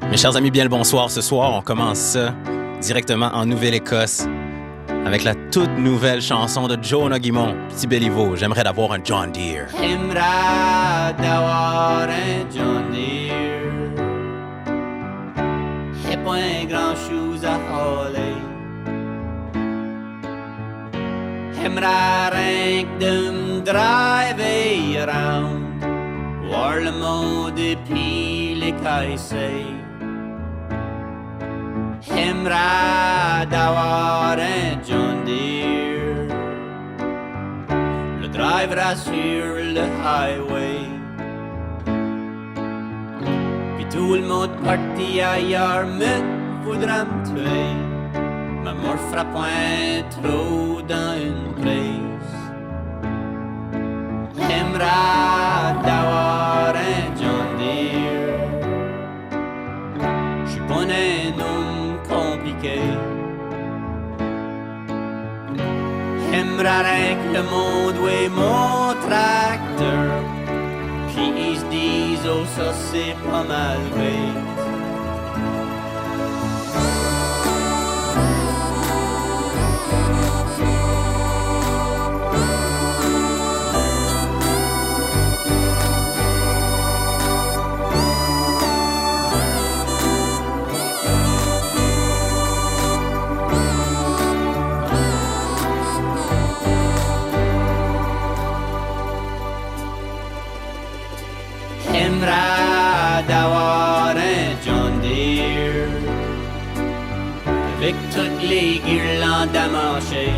Mes chers amis, bien le bonsoir. Ce soir, on commence ça directement en Nouvelle-Écosse avec la toute nouvelle chanson de Jonah Guimond, Petit Béliveau. J'aimerais d'avoir un John Deere. J'aimerais d'avoir un John Deere. J'ai pas grand chose à hauler. J'aimerais rien que de me driver around, voir le monde et puis les caisser. J'aimerais d'avoir un John Deere, le drivera sur le highway, puis tout le monde parti ailleurs me voudra me tuer, mais moi je fera point trop dans une place. J'aimerais d'avoir un John Deere, j'suis pas un homme compliqué. J'aimerais rien que le monde ouais mon tracteur, puis ils se disent oh ça c'est pas mal bête. J'aimerais d'avoir un John Deere avec toutes les guirlandes à marcher.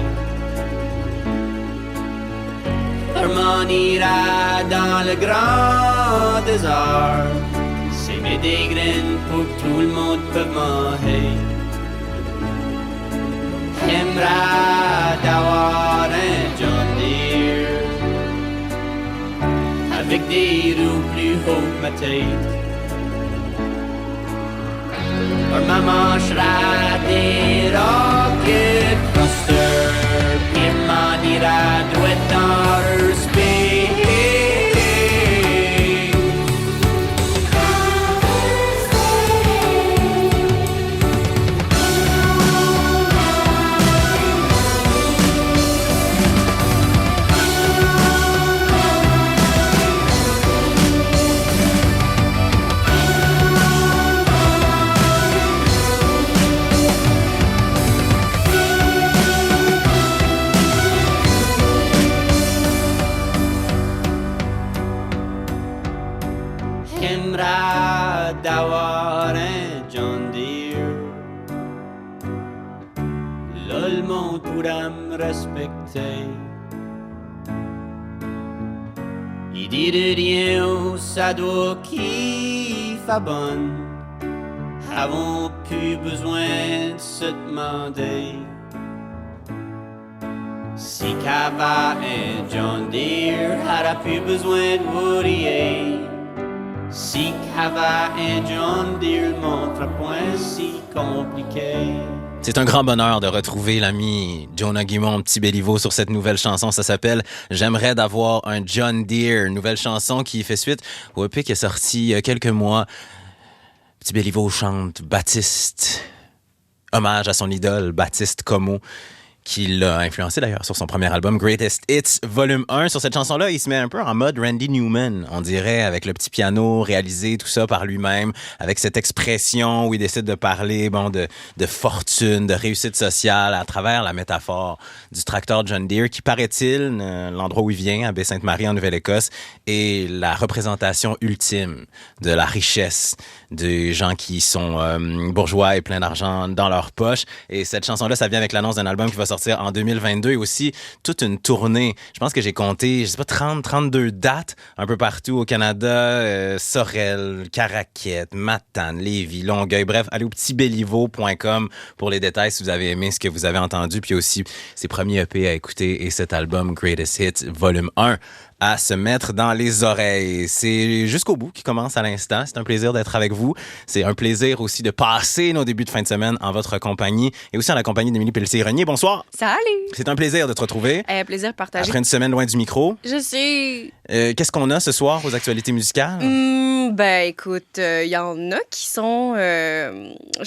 Je m'en ira dans le grand désert, s'aimer des graines pour que tout le monde peut manger. J'aimerais d'avoir un John Deere avec des roues plus haut que ma tête. Or ma manchera des rocket busters, puis m'en ira droit dans leur space. J'aimerais d'avoir un John Deere, là le monde pourra me respecter. Il dit de rien, ça doit qui fait bonne, avons plus besoin de se demander si qu'avant un John Deere aura plus besoin de worrier. Si qu'avant un John Deere, le monde fera point si compliqué. C'est un grand bonheur de retrouver l'ami Jonah Guimond, Petit Béliveau, sur cette nouvelle chanson. Ça s'appelle « J'aimerais d'avoir un John Deere », nouvelle chanson qui fait suite au EP qui est sorti il y a quelques mois. Petit Béliveau chante Baptiste, hommage à son idole Baptiste Como, qui l'a influencé d'ailleurs sur son premier album Greatest Hits Volume 1. Sur cette chanson-là, il se met un peu en mode Randy Newman, on dirait, avec le petit piano réalisé, tout ça par lui-même, avec cette expression où il décide de parler de fortune, de réussite sociale à travers la métaphore du tracteur John Deere, qui, paraît-il, l'endroit où il vient, à Baie-Sainte-Marie en Nouvelle-Écosse, est la représentation ultime de la richesse des gens qui sont bourgeois et pleins d'argent dans leur poche. Et cette chanson-là, ça vient avec l'annonce d'un album qui va sortir en 2022 et aussi toute une tournée. Je pense que j'ai compté, 32 dates un peu partout au Canada, Sorel, Caraquette, Matane, Lévis, Longueuil. Bref, allez au petitbéliveau.com pour les détails si vous avez aimé ce que vous avez entendu. Puis aussi ses premiers EP à écouter et cet album Greatest Hits Volume 1. à se mettre dans les oreilles. C'est Jusqu'au bout qui commence à l'instant. C'est un plaisir d'être avec vous. C'est un plaisir aussi de passer nos débuts de fin de semaine en votre compagnie et aussi en la compagnie d'Émilie Pelletier-Renier. Bonsoir. Salut! C'est un plaisir de te retrouver. Plaisir partagé. Après une semaine loin du micro. Je sais. Qu'est-ce qu'on a ce soir aux actualités musicales? Écoute, il y en a qui sont...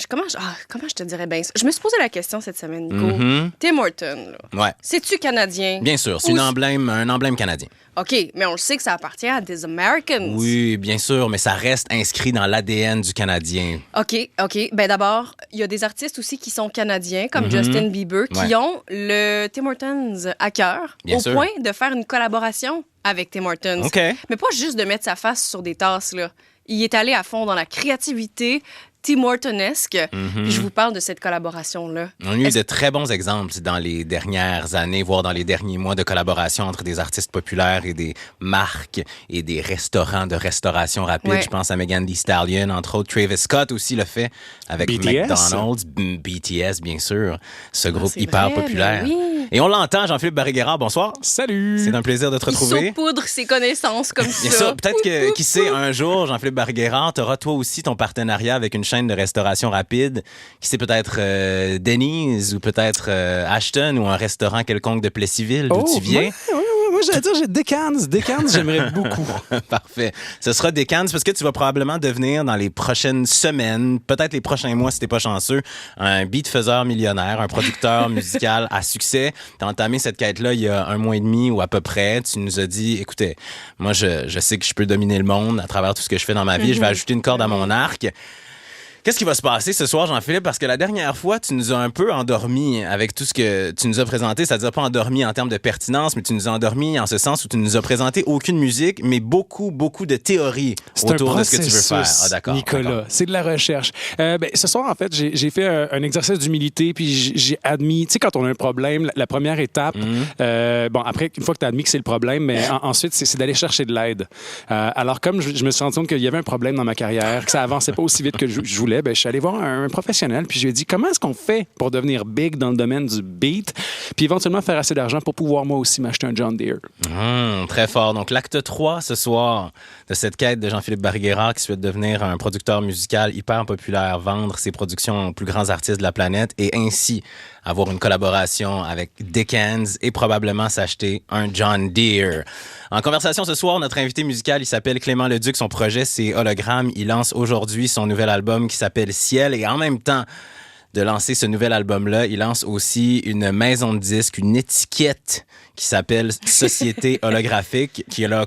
comment je te dirais bien ça? Je me suis posé la question cette semaine, Nico. Tim Hortons, là. Ouais. C'est-tu canadien? Bien sûr, c'est un emblème canadien. OK, mais on le sait que ça appartient à des Americans. Oui, bien sûr, mais ça reste inscrit dans l'ADN du Canadien. OK. D'abord, il y a des artistes aussi qui sont canadiens, comme Justin Bieber, qui ont le Tim Hortons à cœur, Bien au sûr. point de faire une collaboration avec Tim Hortons. OK. Mais pas juste de mettre sa face sur des tasses, là. Il est allé à fond dans la créativité Tim Hortonesque. Puis je vous parle de cette collaboration-là. On a eu de très bons exemples dans les dernières années, voire dans les derniers mois, de collaboration entre des artistes populaires et des marques et des restaurants de restauration rapide. Ouais. Je pense à Megan Thee Stallion, entre autres. Travis Scott aussi le fait avec BTS. McDonald's. BTS, bien sûr. Ce groupe c'est hyper vrai, populaire. ben oui. Et on l'entend, Jean-Philippe Barré-Guerrard, bonsoir. Salut! C'est un plaisir de te Il retrouver. saupoudre ses connaissances comme Bien ça. sûr, peut-être que, qui sait, un jour, Jean-Philippe Barré-Guerrard, t'auras toi aussi ton partenariat avec une chaîne de restauration rapide. Qui sait, peut-être Denny's ou peut-être Ashton ou un restaurant quelconque de Plessisville d'où tu viens. Moi, j'allais dire, j'ai Decans. Decans, j'aimerais beaucoup. Parfait. Ce sera des Cannes parce que tu vas probablement devenir dans les prochaines semaines, peut-être les prochains mois si t'es pas chanceux, un beatfaiseur millionnaire, un producteur musical à succès. T'as entamé cette quête-là il y a 1 mois et demi ou à peu près. Tu nous as dit, écoutez, moi je sais que je peux dominer le monde à travers tout ce que je fais dans ma vie. Je vais ajouter une corde à mon arc. Qu'est-ce qui va se passer ce soir, Jean-Philippe? Parce que la dernière fois, tu nous as un peu endormis avec tout ce que tu nous as présenté. C'est-à-dire pas endormis en termes de pertinence, mais tu nous as endormis en ce sens où tu nous as présenté aucune musique, mais beaucoup de théories autour de ce que tu veux faire. Ah, d'accord. Nicolas, d'accord. c'est de la recherche. Ce soir, en fait, j'ai fait un exercice d'humilité, puis j'ai admis, tu sais, quand on a un problème, la première étape, après, une fois que tu as admis que c'est le problème, mais ensuite, c'est d'aller chercher de l'aide. Alors, comme je me suis rendu compte qu'il y avait un problème dans ma carrière, que ça avançait pas aussi vite que je voulais, je suis allé voir un professionnel, puis je lui ai dit comment est-ce qu'on fait pour devenir big dans le domaine du beat, puis éventuellement faire assez d'argent pour pouvoir moi aussi m'acheter un John Deere. Très fort. Donc, l'acte 3 ce soir de cette quête de Jean-Philippe Barré-Guerrard qui souhaite devenir un producteur musical hyper populaire, vendre ses productions aux plus grands artistes de la planète et ainsi avoir une collaboration avec Dickens et probablement s'acheter un John Deere. En conversation ce soir, notre invité musical, il s'appelle Clément Leduc. Son projet, c'est Hologramme. Il lance aujourd'hui son nouvel album qui s'appelle Ciel et en même temps de lancer ce nouvel album-là, il lance aussi une maison de disques, une étiquette qui s'appelle Société Holographique, qu'il a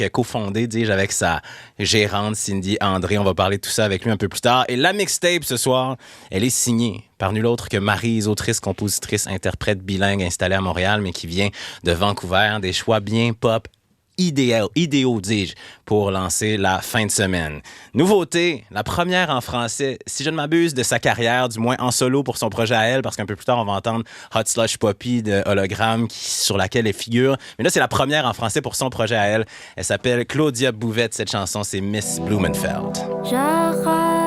cofondé, dis-je, avec sa gérante Cindy André. On va parler de tout ça avec lui un peu plus tard. Et la mixtape ce soir, elle est signée par nul autre que Maryse, autrice, compositrice, interprète bilingue installée à Montréal, mais qui vient de Vancouver. Des choix bien pop, idéaux, dis-je, pour lancer la fin de semaine. Nouveauté, la première en français, si je ne m'abuse, de sa carrière, du moins en solo pour son projet à elle, parce qu'un peu plus tard, on va entendre Hot Slush Poppy de Hologramme sur laquelle elle figure. Mais là, c'est la première en français pour son projet à elle. Elle s'appelle Claudia Bouvette. Cette chanson, c'est Miss Blumenfeld. J'arrache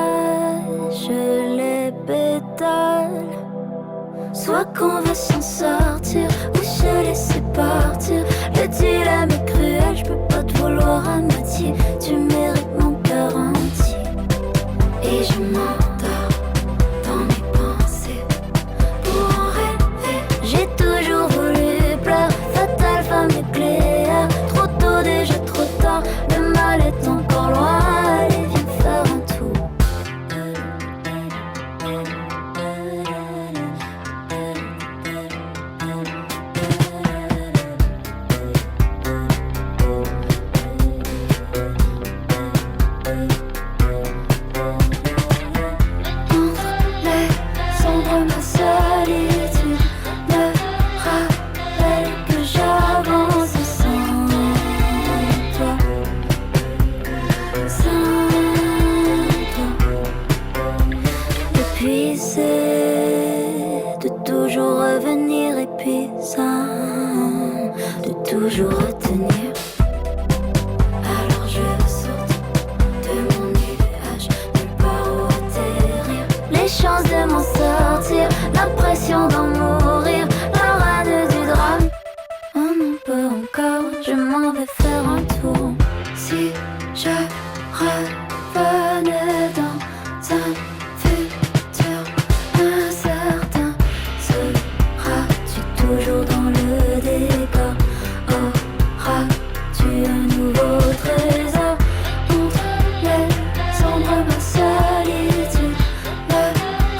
les pétales. Soit qu'on veut s'en sortir ou se laisser partir. Le dilemme est cruel, je peux pas te vouloir à moitié. Tu mérites mon cœur entier. Et je m'endors dans mes pensées. Pour en rêver, j'ai toujours voulu pleurer. Fatale femme nucléaire. Trop tôt déjà, trop tard. Le mal est encore loin. Allez, viens faire un tour. Toujours retenir. Alors je saute de mon nuage, nulle part où atterrir. Les chances de m'en sortir, l'impression d'en mourir, la rade du drame. On en peut encore, je m'en vais connais dans un futur incertain. Seras-tu toujours dans le décor? Auras-tu un nouveau trésor? Entre les ombres, ma solitude me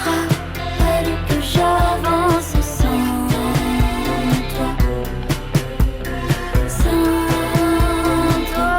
rappelle que j'avance sans toi. Sans toi.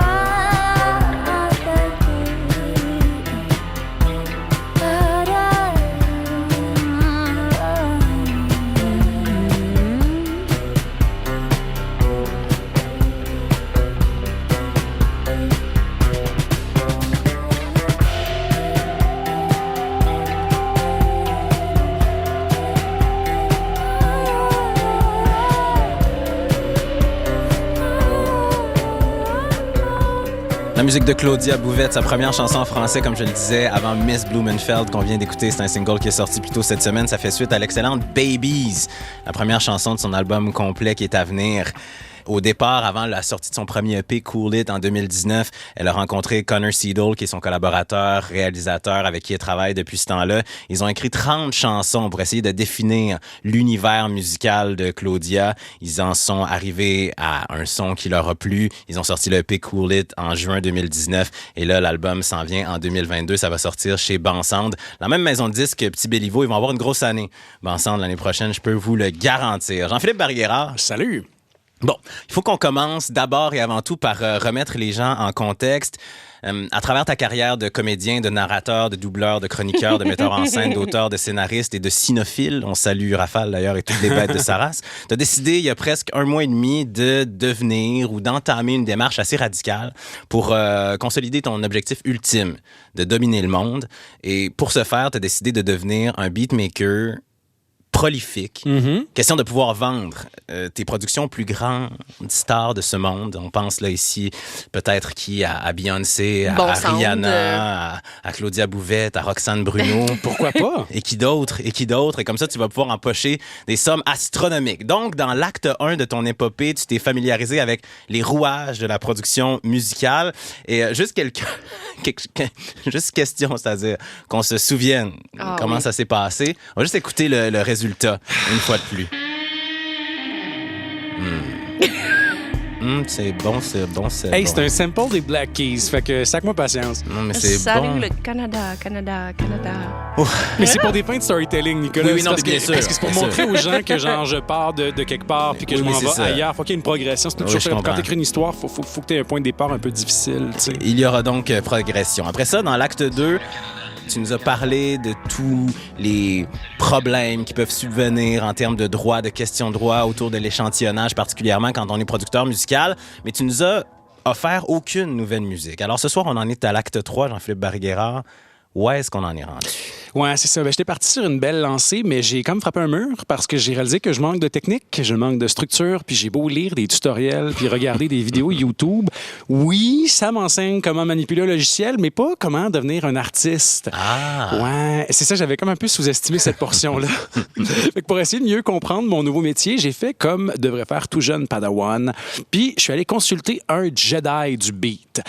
La musique de Claudia Bouvette, sa première chanson en français, comme je le disais, avant Miss Blumenfeld qu'on vient d'écouter. C'est un single qui est sorti plus tôt cette semaine. Ça fait suite à l'excellente Babies, la première chanson de son album complet qui est à venir. Au départ, avant la sortie de son premier EP, Cool It, en 2019, elle a rencontré Connor Seidel, qui est son collaborateur, réalisateur, avec qui elle travaille depuis ce temps-là. Ils ont écrit 30 chansons pour essayer de définir l'univers musical de Claudia. Ils en sont arrivés à un son qui leur a plu. Ils ont sorti le EP Cool It en juin 2019. Et là, l'album s'en vient en 2022. Ça va sortir chez Bansand. La même maison de disques que Petit Béliveau, ils vont avoir une grosse année. Bansand, l'année prochaine, je peux vous le garantir. Jean-Philippe Barguera. Salut! Bon, il faut qu'on commence d'abord et avant tout par remettre les gens en contexte. À travers ta carrière de comédien, de narrateur, de doubleur, de chroniqueur, de metteur en scène, d'auteur, de scénariste et de cynophile, on salue Rafale d'ailleurs et toutes les bêtes de sa race, tu as décidé il y a presque 1 mois et demi de devenir ou d'entamer une démarche assez radicale pour consolider ton objectif ultime, de dominer le monde. Et pour ce faire, tu as décidé de devenir un beatmaker prolifique. Question de pouvoir vendre tes productions aux plus grandes stars de ce monde. On pense là ici peut-être à Beyoncé, à Rihanna, à Claudia Bouvette, à Roxane Bruno. Pourquoi pas? Et qui d'autre? Et comme ça, tu vas pouvoir empocher des sommes astronomiques. Donc, dans l'acte 1 de ton épopée, tu t'es familiarisé avec les rouages de la production musicale. Et juste juste question, c'est-à-dire qu'on se souvienne comment ça s'est passé. On va juste écouter le résultat une fois de plus. C'est bon. Hey, bon. c'est un sample des Black Keys, fait que sac-moi patience. Non, mais c'est Salut bon. le Canada. Mais c'est pour des fins de storytelling, Nicolas. Oui, non, parce bien que, sûr. parce que c'est pour Bien montrer sûr. aux gens que genre je pars de quelque part puis que je m'en c'est vais ça. ailleurs. Faut qu'il y ait une progression. C'est Oui, toujours je quand comprends. t'écris une histoire, faut que tu aies un point de départ un peu difficile, tu sais. Il y aura donc progression. Après ça, dans l'acte 2, tu nous as parlé de tous les problèmes qui peuvent subvenir en termes de droit, de questions de droit autour de l'échantillonnage, particulièrement quand on est producteur musical. Mais tu nous as offert aucune nouvelle musique. Alors ce soir, on en est à l'acte 3, Jean-Philippe Barguera. Où est-ce qu'on en est rendu? Ouais, c'est ça. J'étais parti sur une belle lancée, mais j'ai comme frappé un mur parce que j'ai réalisé que je manque de technique, je manque de structure, puis j'ai beau lire des tutoriels, puis regarder des vidéos YouTube. Oui, ça m'enseigne comment manipuler un logiciel, mais pas comment devenir un artiste. Ah! Ouais, c'est ça, j'avais comme un peu sous-estimé cette portion-là. Fait que pour essayer de mieux comprendre mon nouveau métier, j'ai fait comme devrait faire tout jeune Padawan, puis je suis allé consulter un Jedi du beat.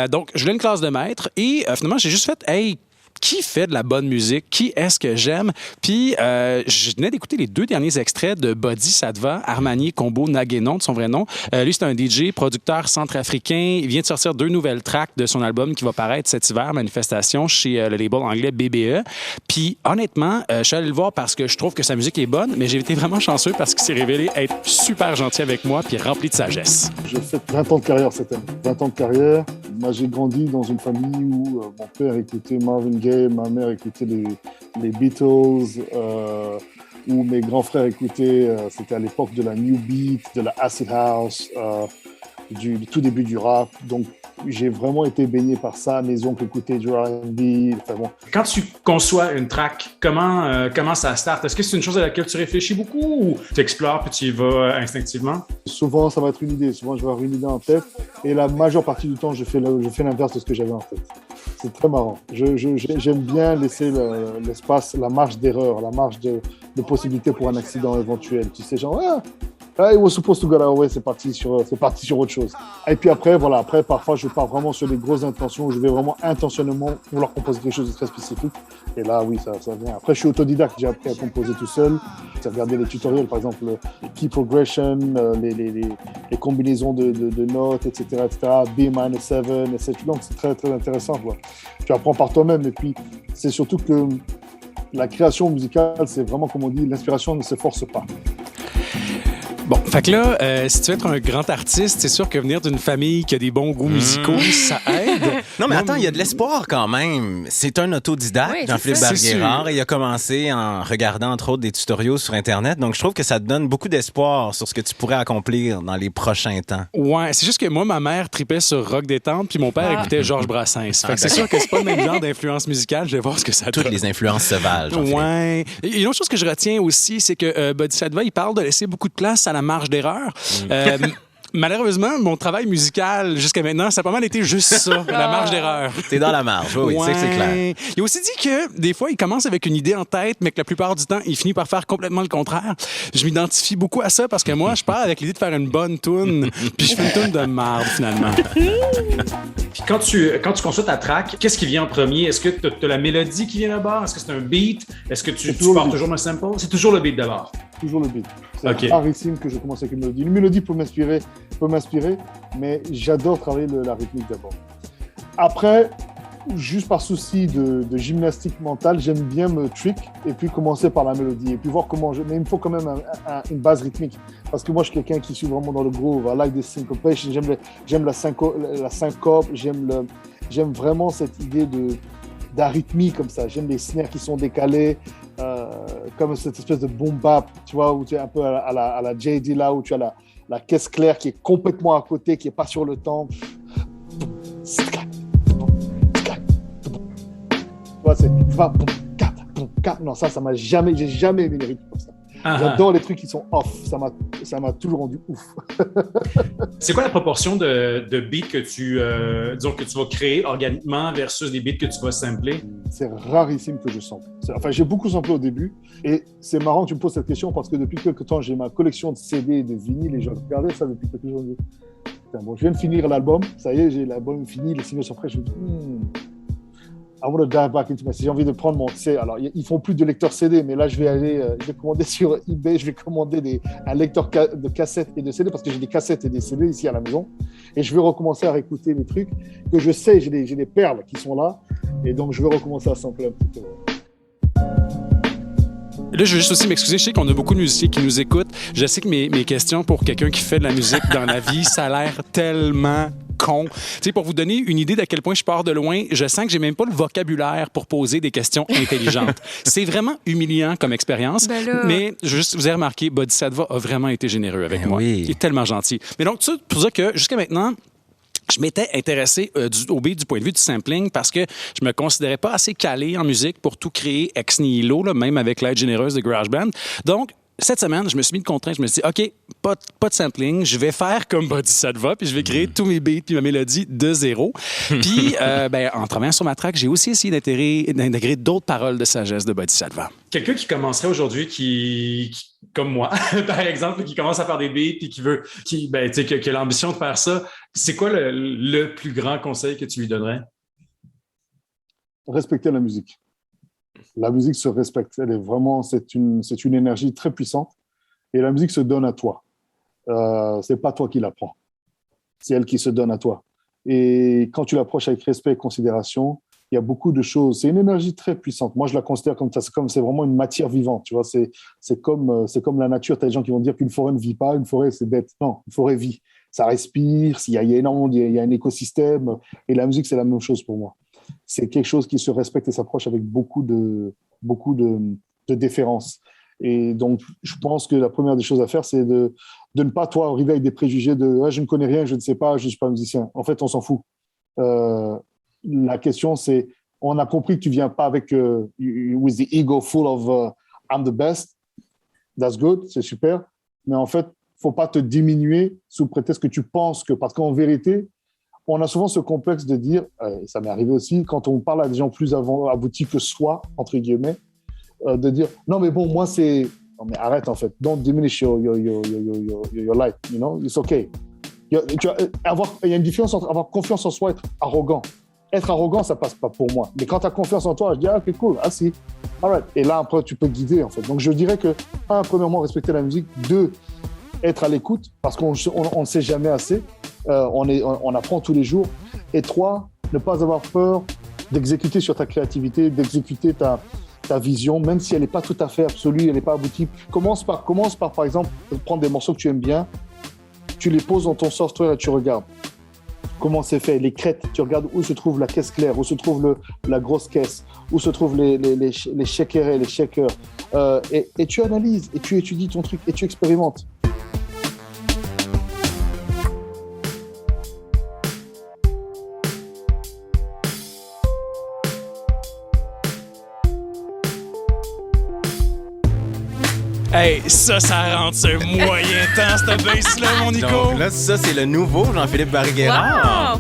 Donc, je voulais une classe de maître et finalement, j'ai juste fait « Hey, qui fait de la bonne musique? Qui est-ce que j'aime? » Puis, je venais d'écouter les 2 derniers extraits de Body Sattva, Armani Combo Naguénon, de son vrai nom. Lui, c'est un DJ, producteur centrafricain. Il vient de sortir 2 nouvelles tracks de son album qui va paraître cet hiver, Manifestation, chez le label anglais BBE. Puis, honnêtement, je suis allé le voir parce que je trouve que sa musique est bonne, mais j'ai été vraiment chanceux parce qu'il s'est révélé être super gentil avec moi puis rempli de sagesse. J'ai fait 20 ans de carrière cette année. 20 ans de carrière. Moi, j'ai grandi dans une famille où mon père écoutait Marvin Gaye, ma mère écoutait les Beatles, où mes grands frères écoutaient, c'était à l'époque de la New Beat, de la Acid House, du tout début du rap. Donc, j'ai vraiment été baigné par ça. Mes oncles écoutaient du R&B. Enfin, bon. Quand tu conçois une track, comment ça start? Est-ce que c'est une chose à laquelle tu réfléchis beaucoup ou tu explores puis tu y vas instinctivement? Souvent, ça va être une idée. Souvent, je vais avoir une idée en tête. Et la majeure partie du temps, je fais l'inverse de ce que j'avais en tête. C'est très marrant. J'aime bien laisser l'espace, la marge d'erreur, la marge de possibilité pour un accident éventuel. Tu sais, genre, It was supposed to go that way, c'est parti sur autre chose. Et puis après, parfois, je pars vraiment sur des grosses intentions, où je vais vraiment intentionnellement vouloir composer quelque chose de très spécifique. Et là, oui, ça vient. Après, je suis autodidacte, j'ai appris à composer tout seul. J'ai regardé les tutoriels, par exemple, les key progression, les combinaisons de notes, etc., B-7, etc. Donc, c'est très, très intéressant, quoi. Tu apprends par toi-même. Et puis, c'est surtout que la création musicale, c'est vraiment, comme on dit, l'inspiration ne se force pas. Bon, fait que là, si tu veux être un grand artiste, c'est sûr que venir d'une famille qui a des bons goûts musicaux, ça aide. Non, mais attends, il y a de l'espoir quand même. C'est un autodidacte, Oui, Jean-Philippe c'est ça. Barguerard, et il a commencé en regardant, entre autres, des tutoriaux sur Internet. Donc, je trouve que ça te donne beaucoup d'espoir sur ce que tu pourrais accomplir dans les prochains temps. Ouais, c'est juste que moi, ma mère tripait sur rock détente, puis mon père écoutait Georges Brassens. Fait que c'est sûr que c'est pas le même genre d'influence musicale. Je vais voir ce que ça donne. Toutes les influences se valent, Jean-Philippe. Ouais. Et une autre chose que je retiens aussi, c'est que Bodhisattva, il parle de laisser beaucoup de place à la marge d'erreur. Malheureusement, mon travail musical jusqu'à maintenant, ça a pas mal été juste ça, la marge d'erreur. T'es dans la marge, oui, Ouais. c'est clair. Il a aussi dit que des fois, il commence avec une idée en tête, mais que la plupart du temps, il finit par faire complètement le contraire. Je m'identifie beaucoup à ça parce que moi, je pars avec l'idée de faire une bonne toune, puis je fais une toune de marde, finalement. Puis quand tu conçois ta track, qu'est-ce qui vient en premier? Est-ce que tu as la mélodie qui vient d'abord? Est-ce que c'est un beat? Est-ce que tu pars toujours d'un sample? C'est toujours le beat d'abord. Toujours le beat. C'est Ok. rarissime que je commence avec une mélodie. Une mélodie peut m'inspirer, mais j'adore travailler la rythmique d'abord. Après, juste par souci de gymnastique mentale, j'aime bien me trick et puis commencer par la mélodie et puis voir comment mais il me faut quand même une base rythmique parce que moi je suis quelqu'un qui suis vraiment dans le groove. I like the syncopation, j'aime la syncope, j'aime vraiment cette idée d'arythmie comme ça. J'aime les snares qui sont décalés, comme cette espèce de boom bap, tu vois, où tu es un peu à la J.D. là, où tu as la caisse claire qui est complètement à côté, qui est pas sur le temps. Ouais, c'est non, ça m'a jamais, j'ai jamais aimé les rythmes comme ça. J'adore les trucs qui sont off, ça m'a toujours rendu ouf. C'est quoi la proportion de beats que que tu vas créer organiquement versus des beats que tu vas sampler? C'est rarissime que je sample. Enfin, j'ai beaucoup samplé au début et c'est marrant que tu me poses cette question parce que depuis quelques temps, j'ai ma collection de CD et de vinyles et je regardais ça depuis quelques jours. Bon, je viens de finir l'album, ça y est, j'ai l'album fini, les singles sont prêts, je me dis I want to dive back into my CD. J'ai envie de prendre mon CD. Alors, ils font plus de lecteur CD, mais là, je vais commander sur eBay, je vais commander un lecteur de cassettes et de CD parce que j'ai des cassettes et des CD ici à la maison. Et je vais recommencer à réécouter les trucs que je sais, j'ai des perles qui sont là. Et donc, je vais recommencer à sampler un petit peu. Là, je veux juste aussi m'excuser. Je sais qu'on a beaucoup de musiciens qui nous écoutent. Je sais que mes questions pour quelqu'un qui fait de la musique dans la vie, ça a l'air tellement con. Tu sais, pour vous donner une idée d'à quel point je pars de loin, je sens que j'ai même pas le vocabulaire pour poser des questions intelligentes. C'est vraiment humiliant comme expérience. Ben là... Mais juste, vous avez remarqué, Bodhisattva a vraiment été généreux avec moi. Oui. Il est tellement gentil. Mais donc, tout ça pour dire que jusqu'à maintenant, je m'étais intéressé au beat du point de vue du sampling parce que je me considérais pas assez calé en musique pour tout créer ex nihilo, là, même avec l'aide généreuse de GarageBand. Donc, cette semaine, je me suis mis de contrainte. Je me suis dit, OK, pas de sampling. Je vais faire comme Bodhisattva, puis je vais créer tous mes beats puis ma mélodie de zéro. Puis, en travaillant sur ma track, j'ai aussi essayé d'intégrer d'autres paroles de sagesse de Bodhisattva. Quelqu'un qui commencerait aujourd'hui, qui comme moi, par exemple, qui commence à faire des beats et qui a l'ambition de faire ça, c'est quoi le plus grand conseil que tu lui donnerais? Respecter la musique. La musique se respecte. Elle est vraiment, c'est une énergie très puissante et la musique se donne à toi. C'est pas toi qui la prends. C'est elle qui se donne à toi. Et quand tu l'approches avec respect et considération, il y a beaucoup de choses. C'est une énergie très puissante. Moi, je la considère comme c'est vraiment une matière vivante. Tu vois, c'est comme la nature. Tu as des gens qui vont dire qu'une forêt ne vit pas, une forêt, c'est bête. Non, une forêt vit. Ça respire, il y a une onde, il y a un écosystème. Et la musique, c'est la même chose pour moi. C'est quelque chose qui se respecte et s'approche avec beaucoup de déférence. Et donc, je pense que la première des choses à faire, c'est de ne pas, toi, arriver avec des préjugés de je ne connais rien, je ne sais pas, je ne suis pas musicien. En fait, on s'en fout. La question, c'est, on a compris que tu ne viens pas avec with the ego full of I'm the best. That's good, c'est super. Mais en fait, il ne faut pas te diminuer sous prétexte que tu penses que, parce qu'en vérité, on a souvent ce complexe de dire, ça m'est arrivé aussi, quand on parle à des gens plus aboutis que soi, entre guillemets, de dire, non mais bon, moi c'est Non, mais arrête, en fait. Don't diminish your life, you know? It's okay. Il y a une différence entre avoir confiance en soi et être arrogant. Être arrogant, ça passe pas pour moi. Mais quand tu as confiance en toi, je dis, ah, ok, cool, si. All right. Et là, après, tu peux guider, en fait. Donc, je dirais que, premièrement, respecter la musique. 2, être à l'écoute, parce qu'on ne sait jamais assez. On apprend tous les jours. Et 3, ne pas avoir peur d'exécuter sur ta créativité, d'exécuter ta vision, même si elle n'est pas tout à fait absolue, elle n'est pas aboutie. Commence par, par exemple, prendre des morceaux que tu aimes bien, tu les poses dans ton software et tu regardes comment c'est fait, les crêtes, tu regardes où se trouve la caisse claire, où se trouve la grosse caisse, où se trouvent les shakers, les shakers, et tu analyses, et tu étudies ton truc, et tu expérimentes. Hey, ça rentre sur moyen temps, cette bass-là, mon Nico. Donc là, ça, c'est le nouveau Jean-Philippe Barguera. Wow!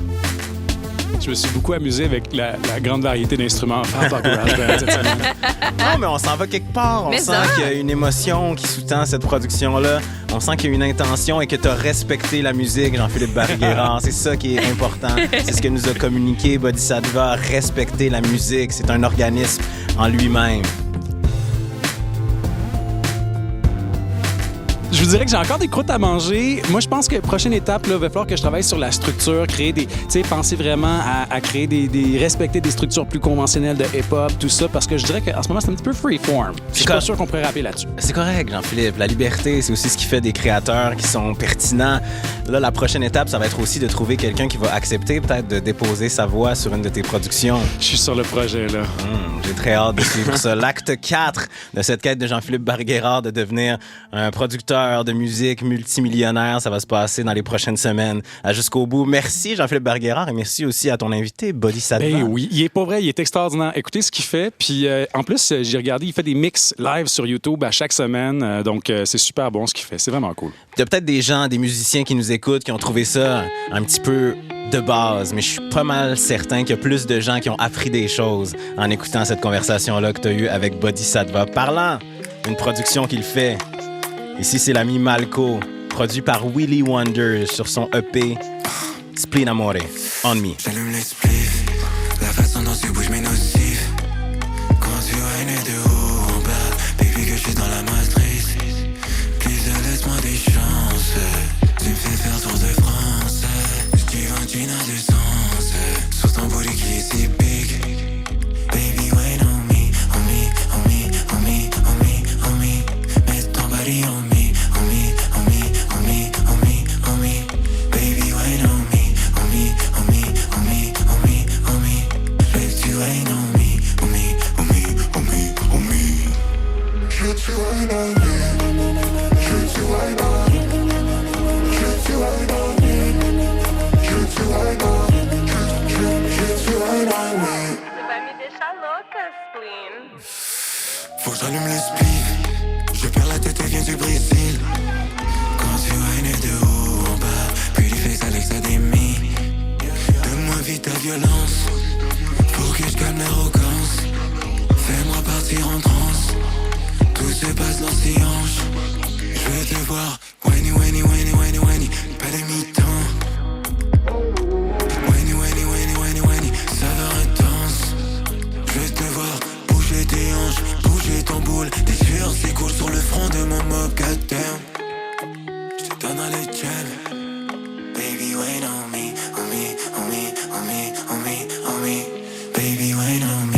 Je me suis beaucoup amusé avec la grande variété d'instruments en tant que cette semaine. Non, mais on s'en va quelque part. On sent qu'il y a une émotion qui sous-tend cette production-là. On sent qu'il y a une intention et que tu as respecté la musique, Jean-Philippe Barguera. C'est ça qui est important. C'est ce que nous a communiqué Bodhisattva. Respecter la musique, c'est un organisme en lui-même. Je vous dirais que j'ai encore des croûtes à manger. Moi, je pense que la prochaine étape, il va falloir que je travaille sur la structure, créer des, tu sais, penser vraiment à créer respecter des structures plus conventionnelles de hip-hop, tout ça, parce que je dirais qu'en ce moment, c'est un petit peu freeform. Je suis pas sûr qu'on pourrait rapper là-dessus. C'est correct, Jean-Philippe. La liberté, c'est aussi ce qui fait des créateurs qui sont pertinents. Là, la prochaine étape, ça va être aussi de trouver quelqu'un qui va accepter peut-être de déposer sa voix sur une de tes productions. Je suis sur le projet, là. J'ai très hâte de suivre ça. L'acte 4 de cette quête de Jean-Philippe Barguera de devenir un producteur de musique multimillionnaire, ça va se passer dans les prochaines semaines jusqu'au bout. Merci Jean-Philippe Barguera et merci aussi à ton invité Bodhisattva. Ben oui, il est pas vrai, il est extraordinaire. Écoutez ce qu'il fait, puis en plus, j'ai regardé, il fait des mix live sur YouTube à chaque semaine, donc c'est super bon ce qu'il fait, c'est vraiment cool. Il y a peut-être des gens, des musiciens qui nous écoutent, qui ont trouvé ça un petit peu de base, mais je suis pas mal certain qu'il y a plus de gens qui ont appris des choses en écoutant cette conversation-là que tu as eue avec Bodhisattva. Parlant d'une production qu'il fait, ici c'est l'ami Malco, produit par Willy Wonder sur son EP Spleen Amore, On Me. J'allume les spliffs, la façon dont tu bouges mes nocifs. Quand tu règnes de haut en bas, baby que je suis dans la matrice. Please laisse-moi des chances, tu me fais faire tour de France. J'dis tu n'as de sens, sur ton booty qui est si big. Baby wait on me, on me, on me, on me, on me, on me. Mets ton body on me. Faut que j'allume le spliff, je perds la tête et viens du Brésil. Quand tu règnes de haut en bas, pretty face Alex Ademi. Donne-moi vite ta violence, pour que je calme l'arrogance. Fais-moi partir en transe, tout se passe dans ses hanches. Je veux te voir, Wenny, Wenny, Wenny, Wenny, Wenny, pas de mi-temps. Wenny, Wenny, Wenny, Wenny, Wenny, saveur intense. Je veux te voir, bouger tes hanches, bouger ton boule. Tes sueurs s'écoulent sur le front de mon mob, goddamn. Je te donne dans les jams. Baby, wait on me, on me, on me, on me, on me, on me. Baby, wait on me.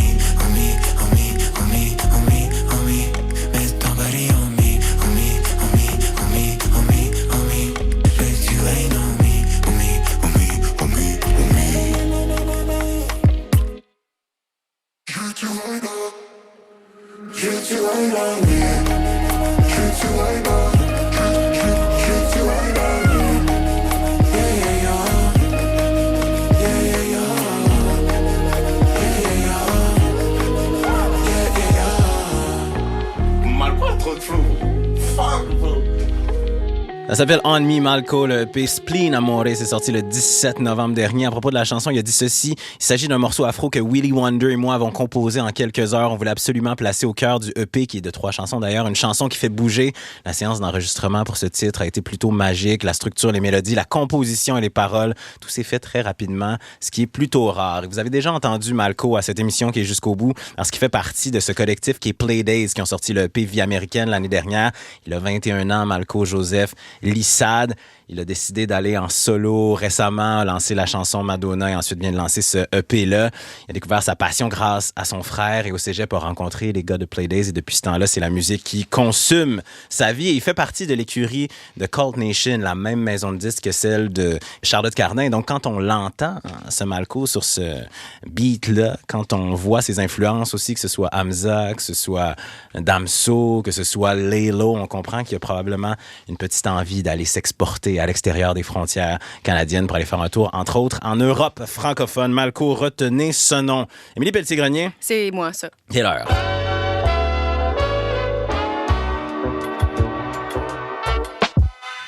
Ça s'appelle On Me Malco, le EP Spleen Amore. C'est sorti le 17 novembre dernier. À propos de la chanson, il a dit ceci. Il s'agit d'un morceau afro que Willie Wonder et moi avons composé en quelques heures. On voulait absolument placer au cœur du EP, qui est de 3 chansons d'ailleurs, une chanson qui fait bouger. La séance d'enregistrement pour ce titre a été plutôt magique. La structure, les mélodies, la composition et les paroles, tout s'est fait très rapidement, ce qui est plutôt rare. Vous avez déjà entendu Malco à cette émission qui est jusqu'au bout, parce qu'il fait partie de ce collectif qui est Play Days, qui ont sorti le EP Vie américaine l'année dernière. Il a 21 ans, Malco Joseph Lissade. Il a décidé d'aller en solo récemment, a lancé la chanson Madonna et ensuite vient de lancer ce EP-là. Il a découvert sa passion grâce à son frère et au cégep a rencontré les gars de Play Days et depuis ce temps-là, c'est la musique qui consume sa vie. Et il fait partie de l'écurie de Cult Nation, la même maison de disques que celle de Charlotte Cardin. Donc quand on l'entend, ce Malco, sur ce beat-là, quand on voit ses influences aussi, que ce soit Hamza, que ce soit Damso, que ce soit Laylo, on comprend qu'il y a probablement une petite envie d'aller s'exporter à l'extérieur des frontières canadiennes pour aller faire un tour, entre autres, en Europe francophone. Malco, retenez ce nom. Émilie Pelletier-Grenier? C'est moi, ça. C'est l'heure.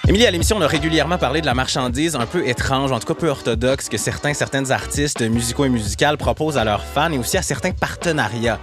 Émilie, à l'émission, on a régulièrement parlé de la marchandise un peu étrange, en tout cas peu orthodoxe, que certaines artistes musicaux et musicales proposent à leurs fans et aussi à certains partenariats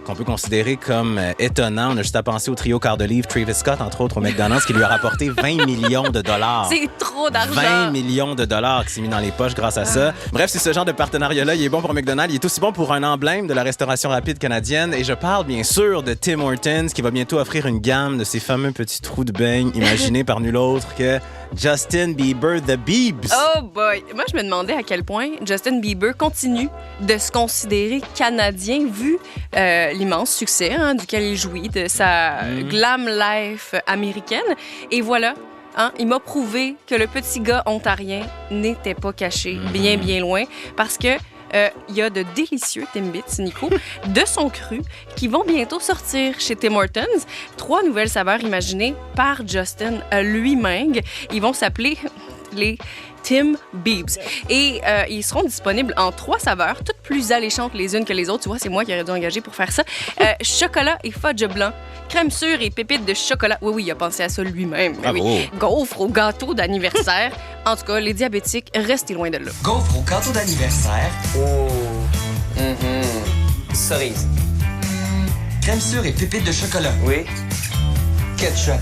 qu'on peut considérer comme étonnant. On a juste à penser au trio quart de livre Travis Scott, entre autres, au McDonald's, qui lui a rapporté 20 millions de dollars. C'est trop d'argent! 20 millions de dollars qui s'est mis dans les poches grâce à ça. Bref, c'est ce genre de partenariat-là. Il est bon pour McDonald's. Il est aussi bon pour un emblème de la restauration rapide canadienne. Et je parle bien sûr de Tim Hortons, qui va bientôt offrir une gamme de ces fameux petits trous de beigne imaginés par nul autre que Justin Bieber, The Biebs. Oh boy! Moi, je me demandais à quel point Justin Bieber continue de se considérer canadien vu l'immense succès duquel il jouit, de sa glam life américaine. Et voilà, il m'a prouvé que le petit gars ontarien n'était pas caché, bien loin, parce que il y a de délicieux Timbits, Nico, de son cru, qui vont bientôt sortir chez Tim Hortons. 3 nouvelles saveurs imaginées par Justin lui-même. Ils vont s'appeler les Tim Biebs. Et ils seront disponibles en 3 saveurs, toutes plus alléchantes les unes que les autres. Tu vois, c'est moi qui aurais dû engager pour faire ça. Chocolat et fudge blanc, crème sûre et pépites de chocolat. Oui, il a pensé à ça lui-même. Oui. Gaufre au gâteau d'anniversaire. En tout cas, les diabétiques, restez loin de là. Gaufre au gâteau d'anniversaire. Oh. Cerise. Crème sûre et pépites de chocolat. Oui. Ketchup.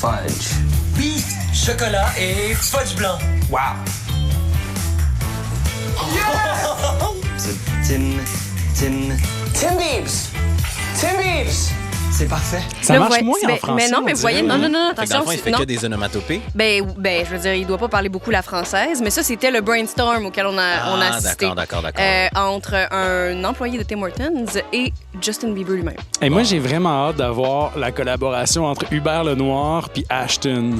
Fudge. Oui, chocolat et fudge blanc. Wow. Yeah! Tim Biebs. C'est parfait. Ça marche moins en français. Mais non, mais voyez, non, attention. Dans le fond, il fait que des onomatopées. Ben, je veux dire, il doit pas parler beaucoup la française, mais ça, c'était le brainstorm auquel on a assisté. D'accord. Entre un employé de Tim Hortons et Justin Bieber lui-même. Et moi, j'ai vraiment hâte d'avoir la collaboration entre Hubert Lenoir puis Ashton.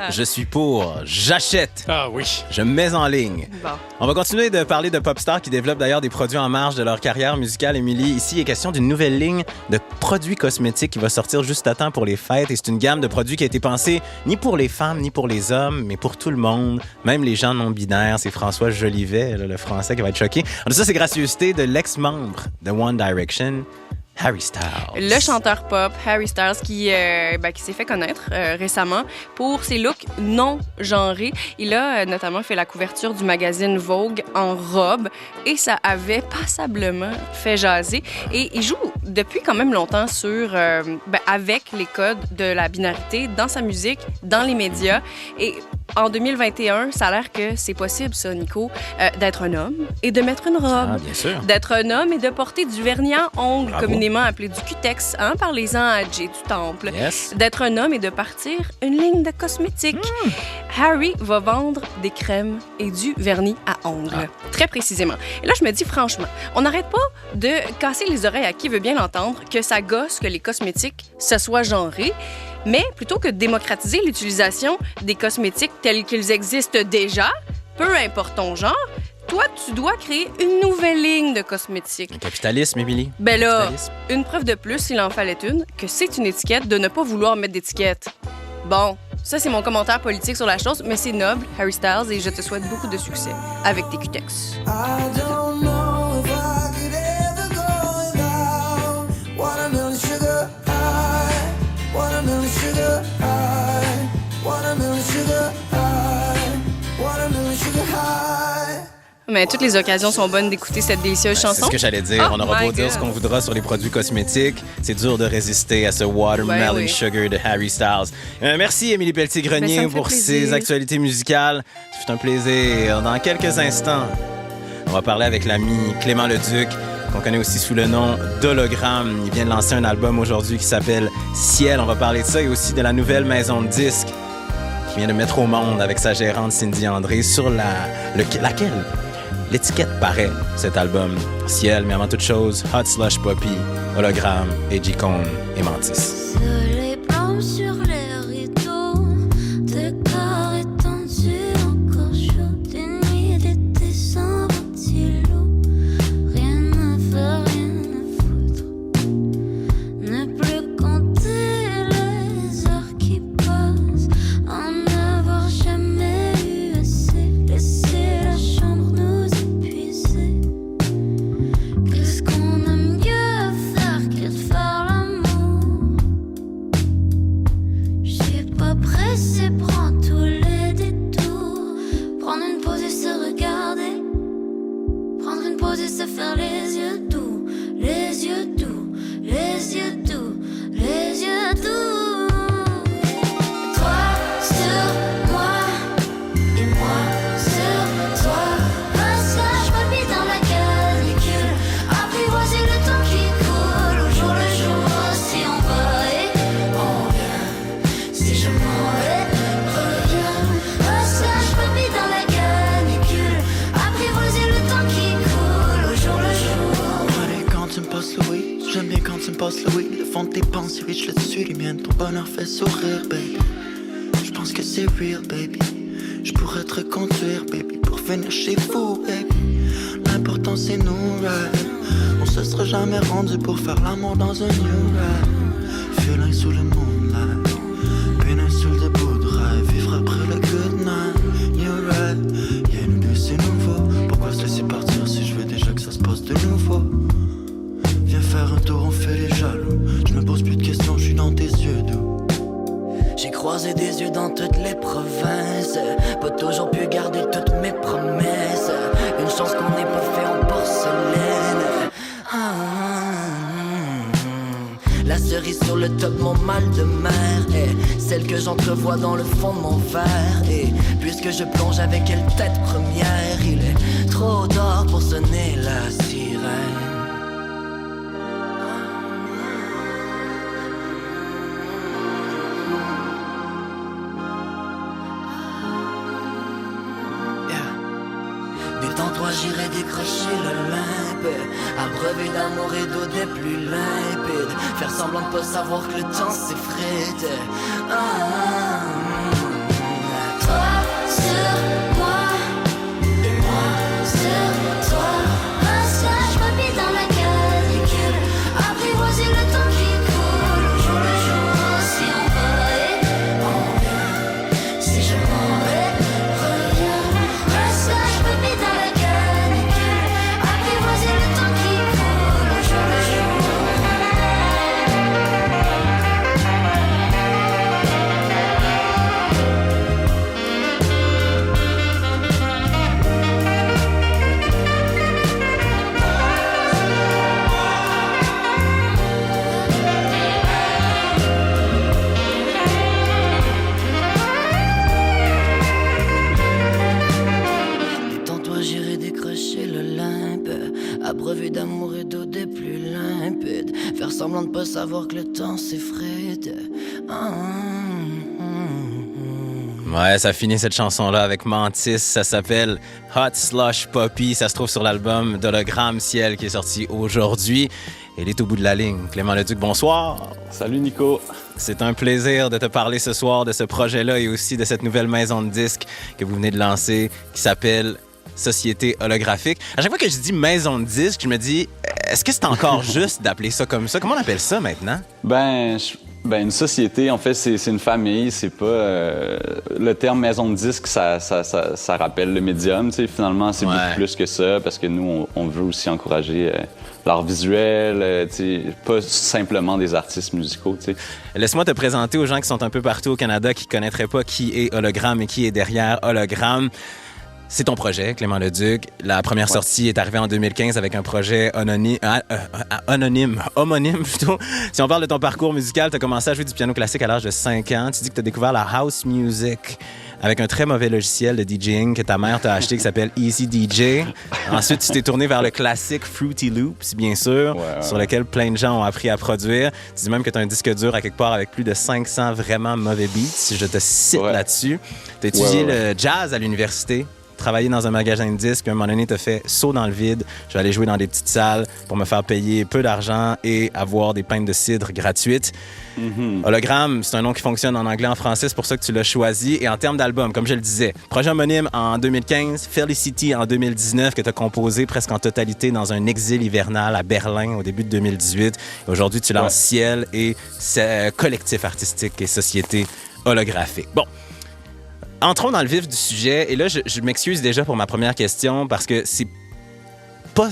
Je suis pour. J'achète. Ah oui. Je me mets en ligne. Bon. On va continuer de parler de pop stars qui développent d'ailleurs des produits en marge de leur carrière musicale. Émilie, ici, il est question d'une nouvelle ligne de produits cosmétiques qui va sortir juste à temps pour les fêtes. Et c'est une gamme de produits qui a été pensée ni pour les femmes ni pour les hommes, mais pour tout le monde, même les gens non-binaires. C'est François Jolivet, le français, qui va être choqué. Alors ça, c'est gracieuseté de l'ex-membre de One Direction, Harry Styles. Le chanteur pop Harry Styles qui s'est fait connaître récemment pour ses looks non genrés. Il a notamment fait la couverture du magazine Vogue en robe et ça avait passablement fait jaser. Et il joue depuis quand même longtemps avec les codes de la binarité dans sa musique, dans les médias. Et en 2021, ça a l'air que c'est possible, ça, Nico, d'être un homme et de mettre une robe. Ah, bien sûr. D'être un homme et de porter du vernis à ongles, communément appelé du cutex, parlez-en à Jay du Temple. Yes. D'être un homme et de partir une ligne de cosmétiques. Harry va vendre des crèmes et du vernis à ongles, très précisément. Et là, je me dis, franchement, on n'arrête pas de casser les oreilles à qui veut bien l'entendre que ça gosse que les cosmétiques, ce soit genré. Mais plutôt que de démocratiser l'utilisation des cosmétiques tels qu'ils existent déjà, peu importe ton genre, toi, tu dois créer une nouvelle ligne de cosmétiques. Le capitalisme, Émilie. Ben là, une preuve de plus, s'il en fallait une, que c'est une étiquette de ne pas vouloir mettre d'étiquette. Bon, ça, c'est mon commentaire politique sur la chose, mais c'est noble, Harry Styles, et je te souhaite beaucoup de succès avec tes cutex. Watermelon sugar. Mais toutes les occasions sont bonnes d'écouter cette délicieuse chanson. C'est ce que j'allais dire. Oh On aura my beau dire God. ce qu'on voudra sur les produits cosmétiques. C'est dur de résister à ce Watermelon Ben oui. Sugar de Harry Styles. Merci, Émilie Pelletier-Grenier, Ben, ça me fait pour plaisir. ces actualités musicales. C'est un plaisir. Dans quelques instants, on va parler avec l'ami Clément Leduc, qu'on connaît aussi sous le nom d'Hologramme. Il vient de lancer un album aujourd'hui qui s'appelle Ciel. On va parler de ça et aussi de la nouvelle maison de disques qui vient de mettre au monde avec sa gérante Cindy André sur laquelle l'étiquette paraît, cet album Ciel. Mais avant toute chose, Hot Slush Poppy, Hologramme, Edgy Cone et Mantis. Soleil blanc sur les rideaux, tes corps étendus encore chauds, des nuits d'été sans ventilo, rien à faire, rien à foutre, ne plus compter les heures qui passent, en avoir jamais eu assez, laisser la chambre nous épuiser. Qu'est-ce qu'on aime mieux faire que de faire l'amour? J'suis pas pressé, prends tous les détours. Prendre une pause et se regarder. Prendre une pause et se faire les yeux doux. Les yeux doux, les yeux doux, les yeux doux. Toi sur moi et moi sur toi. Passage papy dans la canicule. Apprivoiser le temps qui coule au jour le jour. Si on va et on vient. Si je m'en vais, reviens. Passage papy dans la canicule. Apprivoiser le temps qui coule au jour le jour. Allez, quand tu me passes le weed, j'aime bien quand tu me passes le weed. Le fond de tes pensées, oui, je le suis, les miennes. Ton bonheur fait sourire, baby. Je pense que c'est real, baby. Je pourrais te reconduire, baby, pour venir chez vous, baby. L'important c'est nous, right? On se sera jamais rendu pour faire l'amour dans un new ride. Violin sous le moonlight, péninsule de bout de rêve. Vivre après le good night, new ride. Y'a nous deux, c'est nouveau. Pourquoi se laisser partir si je veux déjà que ça se passe de nouveau? Viens faire un tour, on fait les jaloux. Je me pose plus de questions, je suis dans tes yeux doux. J'ai croisé des yeux dans toutes les provinces. Pas toujours pu garder toutes mes promesses. Une chance qu'on n'ait pas fait en porcelaine. La cerise sur le top, mon mal de mer est celle que j'entrevois dans le fond de mon verre. Et puisque je plonge avec elle tête première, il est trop tard pour sonner la sirène. Détends-toi, j'irai décrocher l'Olympe, abreuvé d'amour et d'eau des plus limpides. Faire semblant de pas savoir que le temps s'effrite. Toi sur moi et moi sur toi. Passage papy dans la canicule. Apprivoiser le temps qui coule au jour le jour. Si on va et on vient. Si je m'en vais, reviens. Passage papy dans la canicule. Apprivoiser le temps qui coule au jour le jour. Détends-toi, j'irai décrocher l'Olympe, abreuvé d'amour et d'eau des plus limpides. Faire semblant de pas savoir que le temps s'effrite. Ouais, ça finit cette chanson-là avec Mantis. Ça s'appelle Hot Slush Poppy. Ça se trouve sur l'album d'Hologramme Ciel qui est sorti aujourd'hui. Elle est au bout de la ligne. Clément Leduc, bonsoir. Salut Nico. C'est un plaisir de te parler ce soir de ce projet-là et aussi de cette nouvelle maison de disques que vous venez de lancer qui s'appelle Société Holographique. À chaque fois que je dis maison de disques, je me dis, est-ce que c'est encore juste d'appeler ça comme ça? Comment on appelle ça maintenant? Une société, en fait, c'est une famille. C'est pas le terme maison de disque, ça rappelle le médium. Tu sais, finalement, c'est beaucoup plus que ça parce que nous, on veut aussi encourager l'art visuel, tu sais, pas simplement des artistes musicaux. Tu sais. Laisse-moi te présenter aux gens qui sont un peu partout au Canada qui connaîtraient pas qui est Hologramme et qui est derrière Hologramme. C'est ton projet, Clément Leduc. La première sortie est arrivée en 2015 avec un projet homonyme plutôt. Si on parle de ton parcours musical, tu as commencé à jouer du piano classique à l'âge de 5 ans. Tu dis que tu as découvert la house music avec un très mauvais logiciel de DJing que ta mère t'a acheté qui s'appelle Easy DJ. Ensuite, tu t'es tourné vers le classique Fruity Loops, bien sûr, sur lequel plein de gens ont appris à produire. Tu dis même que tu as un disque dur à quelque part avec plus de 500 vraiment mauvais beats. Je te cite là-dessus. Tu as étudié le jazz à l'université, travaillé dans un magasin de disques, puis à un moment donné, t'as fait saut dans le vide. Je vais aller jouer dans des petites salles pour me faire payer peu d'argent et avoir des pintes de cidre gratuites. Hologramme, c'est un nom qui fonctionne en anglais, en français, c'est pour ça que tu l'as choisi. Et en termes d'album, comme je le disais, projet homonyme en 2015, Felicity en 2019, que tu as composé presque en totalité dans un exil hivernal à Berlin au début de 2018. Et aujourd'hui, tu lances Ciel et collectif artistique et société holographique. Bon. Entrons dans le vif du sujet. Et là, je m'excuse déjà pour ma première question parce que c'est pas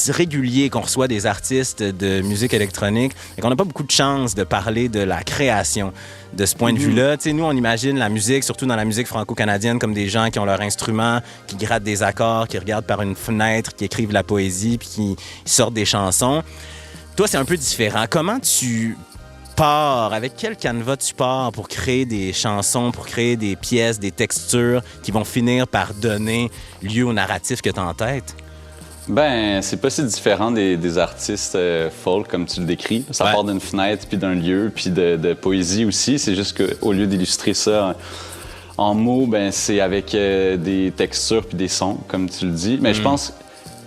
régulier qu'on reçoit des artistes de musique électronique et qu'on n'a pas beaucoup de chance de parler de la création de ce point de vue-là. Tu sais, nous, on imagine la musique, surtout dans la musique franco-canadienne, comme des gens qui ont leur instrument, qui grattent des accords, qui regardent par une fenêtre, qui écrivent la poésie puis qui sortent des chansons. Toi, c'est un peu différent. Comment tu pars? Avec quel canevas tu pars pour créer des chansons, pour créer des pièces, des textures qui vont finir par donner lieu au narratif que tu as en tête? Ben, c'est pas si différent des artistes folk comme tu le décris. Ça part d'une fenêtre, puis d'un lieu, puis de poésie aussi. C'est juste qu'au lieu d'illustrer ça en mots, ben c'est avec des textures puis des sons, comme tu le dis. Mais je pense que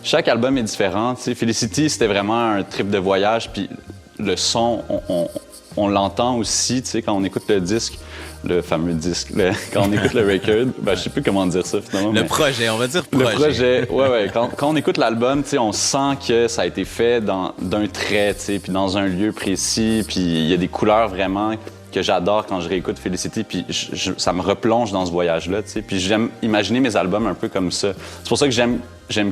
chaque album est différent. Tu sais, Felicity, c'était vraiment un trip de voyage, puis le son, on l'entend aussi, tu sais, quand on écoute le disque, le fameux disque, quand on écoute le record, ben, je sais plus comment dire ça finalement. Le projet, on va dire projet. Le projet, ouais. Quand on écoute l'album, tu sais, on sent que ça a été fait d'un trait, tu sais, puis dans un lieu précis, puis il y a des couleurs vraiment que j'adore quand je réécoute Felicity, puis ça me replonge dans ce voyage-là, tu sais. Puis j'aime imaginer mes albums un peu comme ça. C'est pour ça que j'aime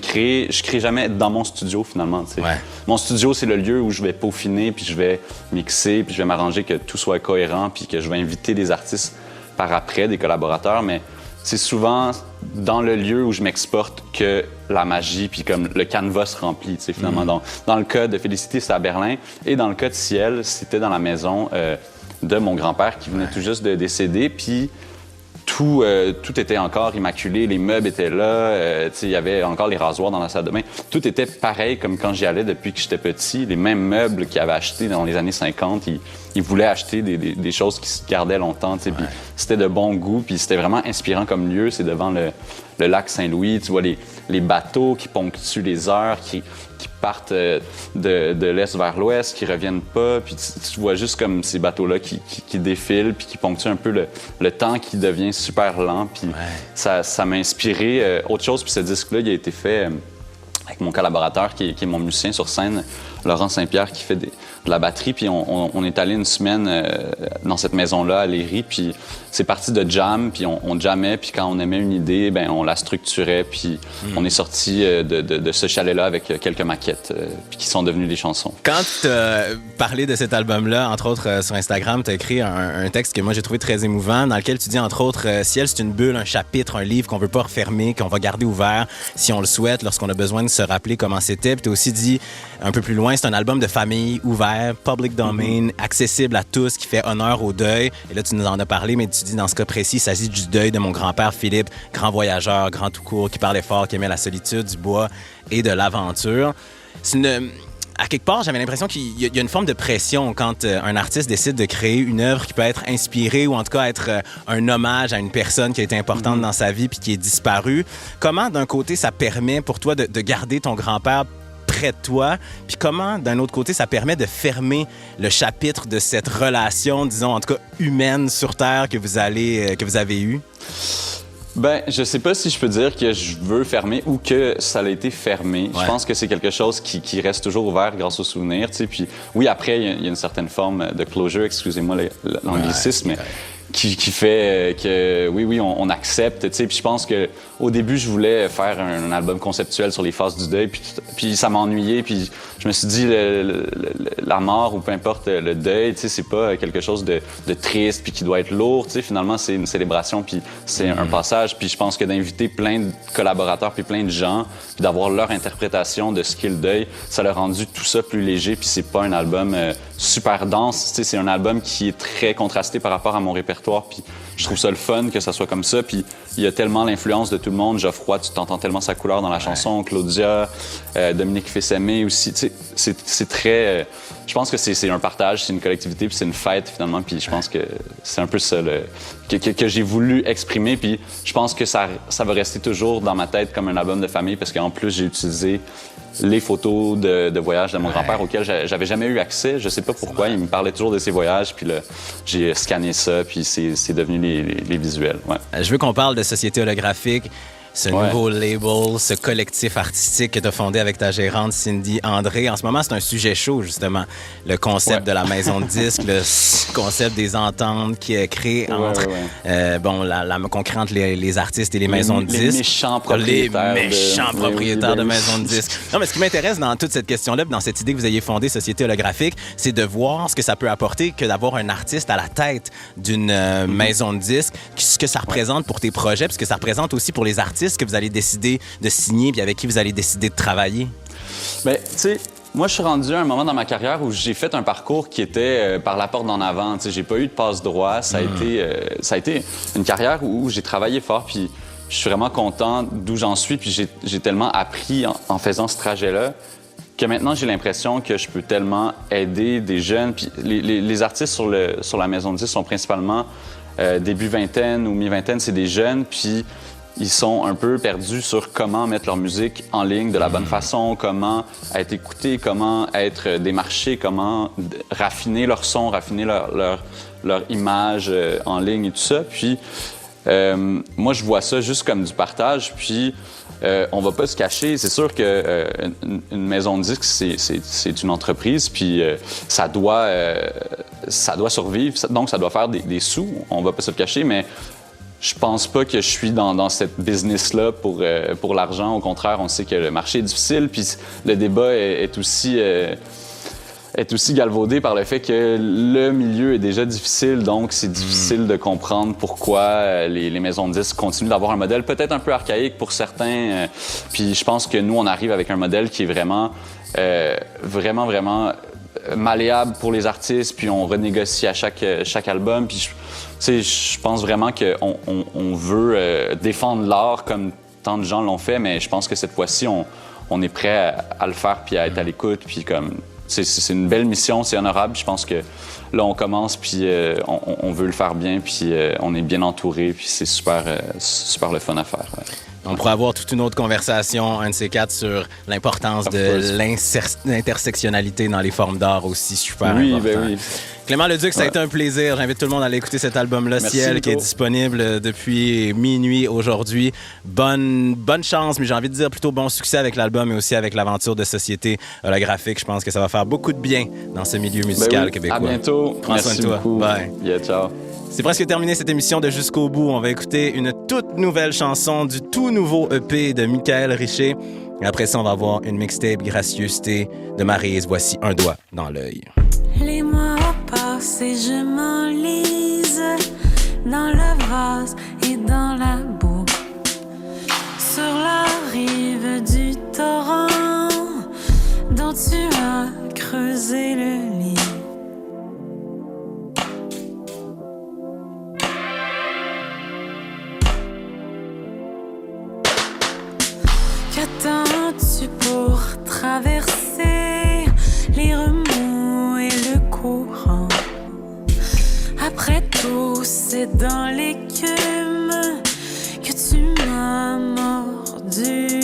créer. Je crée jamais dans mon studio, finalement, tu sais. Mon studio, c'est le lieu où je vais peaufiner, puis je vais mixer, puis je vais m'arranger que tout soit cohérent, puis que je vais inviter des artistes par après, des collaborateurs, mais c'est souvent dans le lieu où je m'exporte que la magie, puis comme le canevas se remplit, tu sais, finalement. Dans le cas de Felicity, c'était à Berlin, et dans le cas de Ciel, c'était dans la maison de mon grand-père qui venait tout juste de décéder, puis tout était encore immaculé, les meubles étaient là, il y avait encore les rasoirs dans la salle de bain. Tout était pareil comme quand j'y allais depuis que j'étais petit. Les mêmes meubles qu'il avait achetés dans les années 50, il voulait acheter des choses qui se gardaient longtemps, puis c'était de bon goût, puis c'était vraiment inspirant comme lieu. C'est devant le lac Saint-Louis, tu vois les bateaux qui ponctuent les heures, qui partent de l'est vers l'ouest, qui reviennent pas, puis tu vois juste comme ces bateaux-là qui défilent, puis qui ponctuent un peu le temps qui devient super lent, puis ça m'a inspiré autre chose. Puis ce disque-là, il a été fait avec mon collaborateur qui est mon musicien sur scène, Laurent Saint-Pierre, qui fait de la batterie, puis on est allé une semaine dans cette maison-là à Léry, puis c'est parti de jam, puis on jammait, puis quand on aimait une idée, ben on la structurait, puis on est sorti de ce chalet-là avec quelques maquettes, puis qui sont devenues des chansons. Quand tu as parlé de cet album-là, entre autres sur Instagram, tu as écrit un texte que moi j'ai trouvé très émouvant, dans lequel tu dis entre autres Ciel, c'est une bulle, un chapitre, un livre qu'on veut pas refermer, qu'on va garder ouvert si on le souhaite, lorsqu'on a besoin de se rappeler comment c'était. Puis tu as aussi dit un peu plus loin, c'est un album de famille ouvert, public domain, accessible à tous, qui fait honneur au deuil. Et là, tu nous en as parlé, mais tu dis dans ce cas précis, il s'agit du deuil de mon grand-père Philippe, grand voyageur, grand tout court, qui parlait fort, qui aimait la solitude, du bois et de l'aventure. À quelque part, j'avais l'impression qu'il y a une forme de pression quand un artiste décide de créer une œuvre qui peut être inspirée ou en tout cas être un hommage à une personne qui a été importante dans sa vie puis qui est disparue. Comment, d'un côté, ça permet pour toi de garder ton grand-père près de toi, puis comment, d'un autre côté, ça permet de fermer le chapitre de cette relation, disons, en tout cas humaine sur Terre que vous avez eue? Ben, je sais pas si je peux dire que je veux fermer ou que ça a été fermé. Je pense que c'est quelque chose qui reste toujours ouvert grâce aux souvenirs, tu sais. Puis oui, après, il y a une certaine forme de closure, excusez-moi l'anglicisme, mais qui fait que oui, on accepte, tu sais. Puis je pense que au début, je voulais faire un album conceptuel sur les phases du deuil, puis ça m'a ennuyé, puis je me suis dit, la mort ou peu importe le deuil, tu sais, c'est pas quelque chose de triste puis qui doit être lourd, tu sais, finalement, c'est une célébration, puis c'est un passage, puis je pense que d'inviter plein de collaborateurs puis plein de gens, puis d'avoir leur interprétation de ce qu'est le deuil, ça a rendu tout ça plus léger, puis c'est pas un album super dense, tu sais, c'est un album qui est très contrasté par rapport à mon répertoire, puis je trouve ça le fun que ça soit comme ça, puis il y a tellement l'influence de tout le monde. Geoffroy, tu t'entends tellement sa couleur dans la chanson. Claudia, Dominique Fils-Aimé aussi. Tu sais, c'est très... je pense que c'est un partage, c'est une collectivité, puis c'est une fête, finalement. Puis je pense que c'est un peu ça que j'ai voulu exprimer. Puis je pense que ça va rester toujours dans ma tête comme un album de famille, parce qu'en plus, j'ai utilisé les photos de voyages de mon grand-père auxquels j'avais jamais eu accès. Je sais pas pourquoi. Il me parlait toujours de ses voyages, puis là, j'ai scanné ça, puis c'est devenu les visuels. Ouais. Je veux qu'on parle de Société holographique, ce nouveau label, ce collectif artistique que tu as fondé avec ta gérante Cindy André. En ce moment, c'est un sujet chaud, justement. Le concept de la maison de disques, le concept des ententes qui est créé entre la concurrente les artistes et les maisons de disques. Les méchants propriétaires. Les méchants propriétaires de maisons de disques. Non, mais ce qui m'intéresse dans toute cette question-là, dans cette idée que vous ayez fondée, Société holographique, c'est de voir ce que ça peut apporter que d'avoir un artiste à la tête d'une maison de disques, ce que ça représente pour tes projets, puis ce que ça représente aussi pour les artistes que vous allez décider de signer puis avec qui vous allez décider de travailler? Bien, tu sais, moi, je suis rendu à un moment dans ma carrière où j'ai fait un parcours qui était par la porte d'en avant. Tu sais, j'ai pas eu de passe-droit. Ça a été une carrière où j'ai travaillé fort, puis je suis vraiment content d'où j'en suis, puis j'ai tellement appris en faisant ce trajet-là que maintenant, j'ai l'impression que je peux tellement aider des jeunes. Puis les artistes sur la maison de disques sont principalement début vingtaine ou mi-vingtaine, c'est des jeunes, puis ils sont un peu perdus sur comment mettre leur musique en ligne de la bonne façon, comment être écoutés, comment être démarchés, comment raffiner leur son, raffiner leur image en ligne et tout ça. Puis moi, je vois ça juste comme du partage, puis on va pas se cacher. C'est sûr qu'une maison de disques, c'est une entreprise, puis ça doit survivre, donc ça doit faire des sous, on va pas se le cacher, mais je pense pas que je suis dans cette business-là pour l'argent. Au contraire, on sait que le marché est difficile, puis le débat est aussi galvaudé par le fait que le milieu est déjà difficile, donc c'est difficile de comprendre pourquoi les maisons de disques continuent d'avoir un modèle peut-être un peu archaïque pour certains. Puis je pense que nous, on arrive avec un modèle qui est vraiment malléable pour les artistes, puis on renégocie à chaque album. Puis je pense vraiment qu'on veut défendre l'art comme tant de gens l'ont fait, mais je pense que cette fois-ci, on est prêt à le faire puis à être à l'écoute. Puis comme c'est une belle mission, c'est honorable. Je pense que là, on commence, puis on veut le faire bien, puis on est bien entouré, puis c'est super le fun à faire. Ouais. On pourrait avoir toute une autre conversation, un de ces quatre, sur l'importance de l'intersectionnalité dans les formes d'art aussi, super important. Ben oui. Clément Leduc, ça a été un plaisir. J'invite tout le monde à aller écouter cet album-là, Ciel, qui est disponible depuis minuit aujourd'hui. Bonne chance, mais j'ai envie de dire plutôt bon succès avec l'album et aussi avec l'aventure de Société holographique. Je pense que ça va faire beaucoup de bien dans ce milieu musical québécois. À bientôt. Prends soin de toi. Beaucoup. Bye. Yeah, ciao. C'est presque terminé cette émission de Jusqu'au bout. On va écouter une toute nouvelle chanson du tout nouveau EP de Michael Richer. Et après ça, on va avoir une mixtape Gracieuseté de Maryse. Voici Un doigt dans l'œil. Les mois passent et je m'enlise dans le vase et dans la boue. Sur la rive du torrent dont tu as creusé le lit. Qu'attends-tu pour traverser les remous et le courant? Après tout, c'est dans l'écume que tu m'as mordu.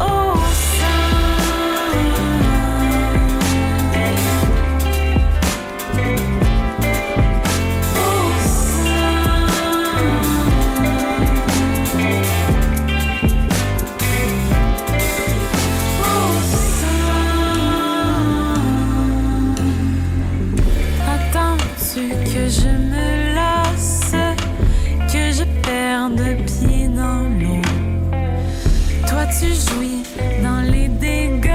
Oh, que je me lave Toi tu jouis dans les dégâts,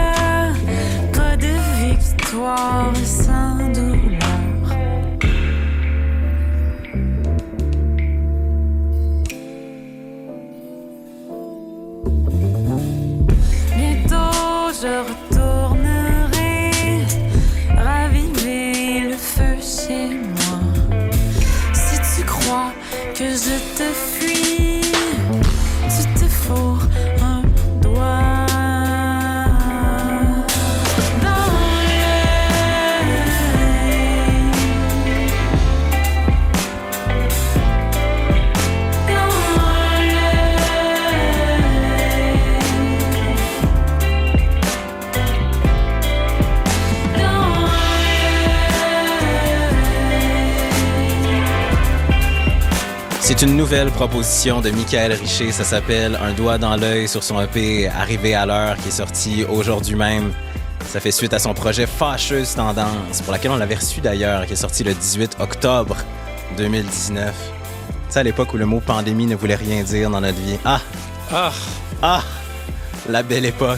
pas de victoire sans douleur. Bientôt je retournerai raviver le feu chez moi. Si tu crois que je te fuis, tu te fourres un doigt dans l'œil. Dans C'est une nouvelle proposition de Michael Richer. Ça s'appelle Un doigt dans l'œil sur son EP Arrivé à l'heure qui est sorti aujourd'hui même. Ça fait suite à son projet Fâcheuse Tendance, pour laquelle on l'avait reçu d'ailleurs, qui est sorti le 18 octobre 2019. Tu sais, à l'époque où le mot pandémie ne voulait rien dire dans notre vie. Ah! La belle époque.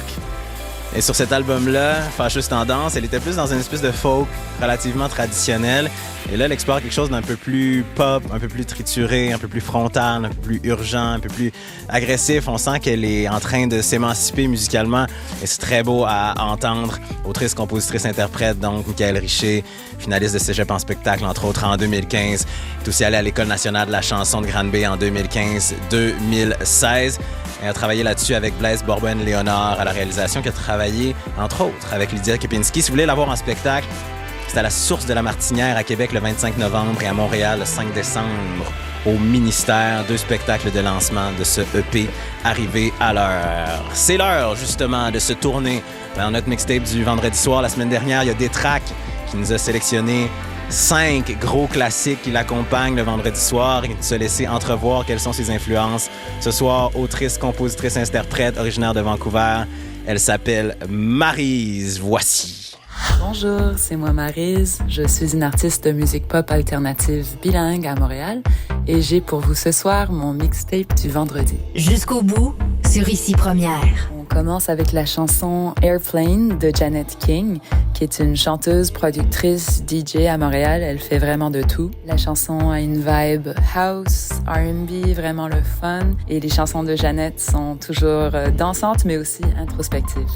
Et sur cet album-là, Fâcheuse Tendance, elle était plus dans une espèce de folk relativement traditionnel. Et là, elle explore quelque chose d'un peu plus pop, un peu plus trituré, un peu plus frontal, un peu plus urgent, un peu plus agressif. On sent qu'elle est en train de s'émanciper musicalement et c'est très beau à entendre. Autrice, compositrice, interprète, donc Michael Richer, finaliste de Cégep en spectacle, entre autres en 2015. Elle est aussi allée à l'École nationale de la chanson de Granby en 2015-2016. Elle a travaillé là-dessus avec Blaise Bourboin-Léonard à la réalisation, qui a travaillé, entre autres, avec Lydia Kepinski. Si vous voulez la voir en spectacle, c'est à la Source de la Martinière à Québec le 25 novembre et à Montréal le 5 décembre au Ministère. 2 spectacles de lancement de ce EP Arrivé à l'heure. C'est l'heure, justement, de se tourner dans notre mixtape du vendredi soir. La semaine dernière, il y a Détrac qui nous a sélectionné 5 gros classiques qui l'accompagnent le vendredi soir et qui nous a laissé entrevoir quelles sont ses influences. Ce soir, autrice, compositrice, interprète, originaire de Vancouver. Elle s'appelle Maryse. Voici. Bonjour, c'est moi Maryse. Je suis une artiste de musique pop alternative bilingue à Montréal et j'ai pour vous ce soir mon mixtape du vendredi. Jusqu'au bout, sur Ici Première. On commence avec la chanson Airplane de Janet King, qui est une chanteuse, productrice, DJ à Montréal. Elle fait vraiment de tout. La chanson a une vibe house, R&B, vraiment le fun. Et les chansons de Janet sont toujours dansantes, mais aussi introspectives.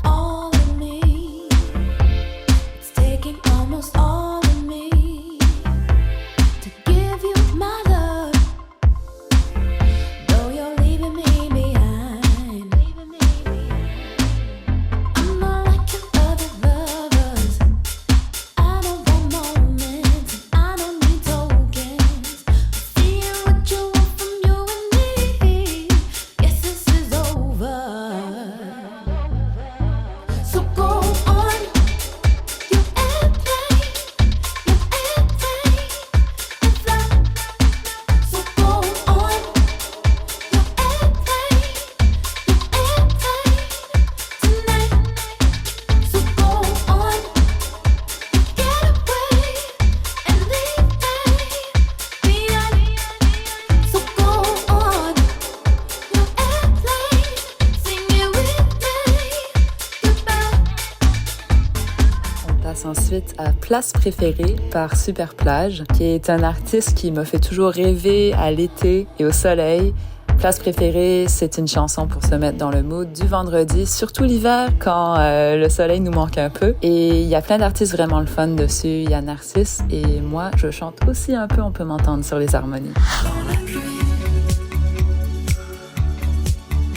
Ensuite à Place Préférée par Superplage, qui est un artiste qui m'a fait toujours rêver à l'été et au soleil. Place Préférée, c'est une chanson pour se mettre dans le mood du vendredi, surtout l'hiver quand le soleil nous manque un peu. Et il y a plein d'artistes vraiment le fun dessus. Il y a Narcisse et moi, je chante aussi un peu, on peut m'entendre sur les harmonies. Dans la pluie,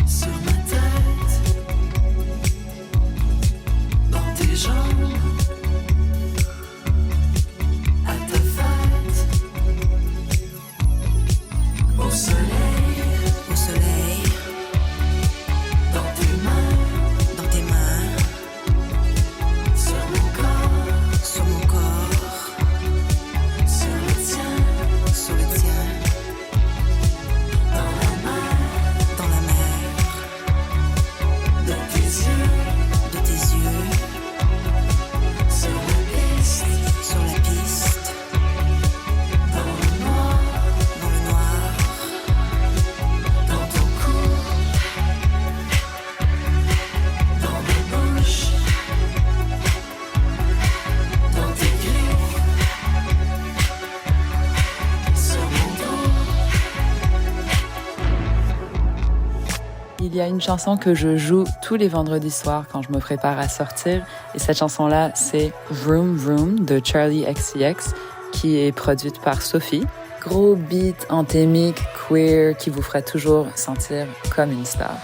sur ma tête, dans tes jambes. Au soleil, dans tes mains, sur mon corps, sur le tien, une chanson que je joue tous les vendredis soirs quand je me prépare à sortir. Et cette chanson-là, c'est Vroom Vroom de Charli XCX, qui est produite par Sophie. Gros beat anthémique, queer, qui vous fera toujours sentir comme une star.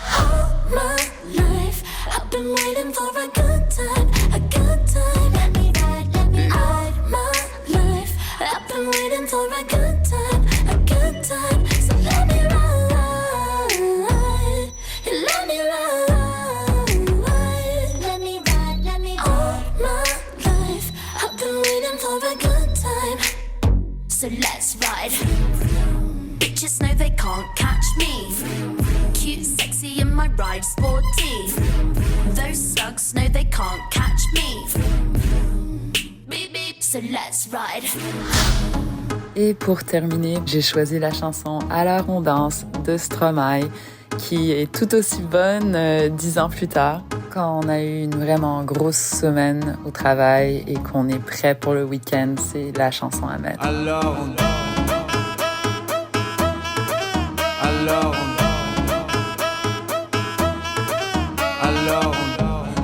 So let's ride. Bitches know they can't catch me. Cute, sexy, and my ride sporty. Those slugs know they can't catch me. Beep beep. So let's ride. Et pour terminer, j'ai choisi la chanson À la Rondance de Stromae, qui est tout aussi bonne 10 ans plus tard, quand on a eu une vraiment grosse semaine au travail et qu'on est prêt pour le week-end. C'est la chanson à mettre. Alors on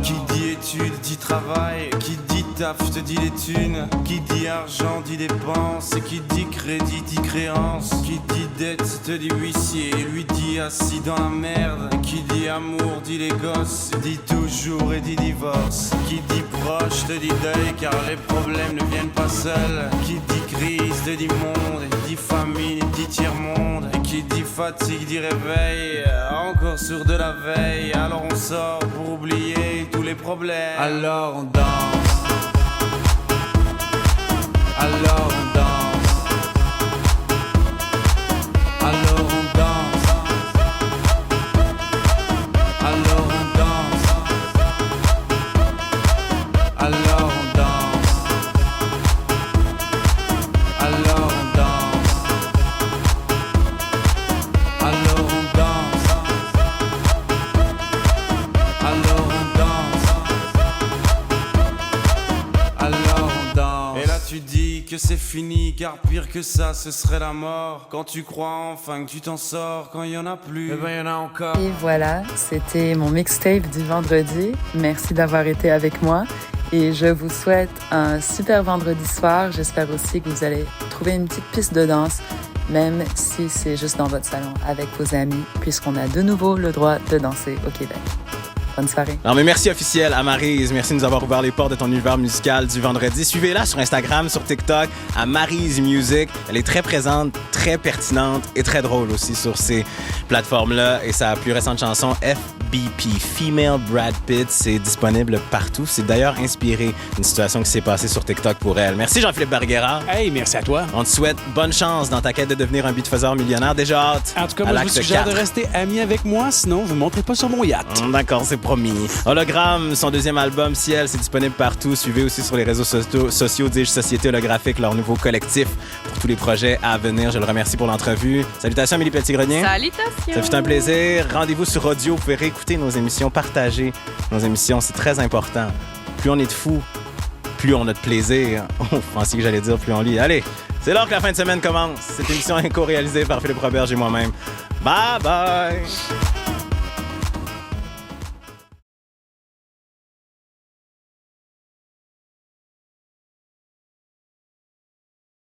qui dit études dit travail, qui dit taf te dit les thunes, qui dit argent dit dépenses, et qui dit crédit dit créance, qui dit dette te dit huissier, lui dit assis dans la merde, qui dit amour dit les gosses, dit toujours et dit divorce, qui dit proche te dit deuil car les problèmes ne viennent pas seuls, qui dit crise te dit monde, et dit famine dit tiers-monde, et qui dit fatigue dit réveil, encore sourd de la veille, alors on sort pour oublier tous les problèmes, alors on danse, alors on danse, alors on danse, alors on danse, alors on danse, alors on danse, alors on danse, alors on danse, alors on danse. Et là tu dis que c'est fini, car pire que ça ce serait la mort. Quand tu crois enfin que tu t'en sors, quand il y en a plus, eh ben y en a encore. Et voilà, c'était mon mixtape du vendredi. Merci d'avoir été avec moi. Et je vous souhaite un super vendredi soir. J'espère aussi que vous allez trouver une petite piste de danse, même si c'est juste dans votre salon avec vos amis, puisqu'on a de nouveau le droit de danser au Québec. Bonne soirée. Non, mais merci officiel à Maryse. Merci de nous avoir ouvert les portes de ton univers musical du vendredi. Suivez-la sur Instagram, sur TikTok, à Maryse Music. Elle est très présente, très pertinente et très drôle aussi sur ces plateformes-là. Et sa plus récente chanson, FBP, Female Brad Pitt, c'est disponible partout. C'est d'ailleurs inspiré d'une situation qui s'est passée sur TikTok pour elle. Merci Jean-Philippe Barguera. Hey, merci à toi. On te souhaite bonne chance dans ta quête de devenir un beatfaiseur millionnaire. Déjà hâte. En tout cas, moi, je vous suggère de rester amis avec moi, sinon vous ne monterez pas sur mon yacht. D'accord, c'est promis. Hologramme, son deuxième album Ciel, c'est disponible partout. Suivez aussi sur les réseaux sociaux, dis-je, Société Holographique, leur nouveau collectif pour tous les projets à venir. Je le remercie pour l'entrevue. Salutations, Amélie Petit-Grenier. Salutations. Ça fut un plaisir. Rendez-vous sur audio. Vous pouvez réécouter nos émissions, partager nos émissions. C'est très important. Plus on est de fous, plus on a de plaisir. Oh, vous pensiez que j'allais dire plus on lit. Allez, c'est l'heure que la fin de semaine commence. Cette émission est co-réalisée par Philippe Roberge et moi-même. Bye bye!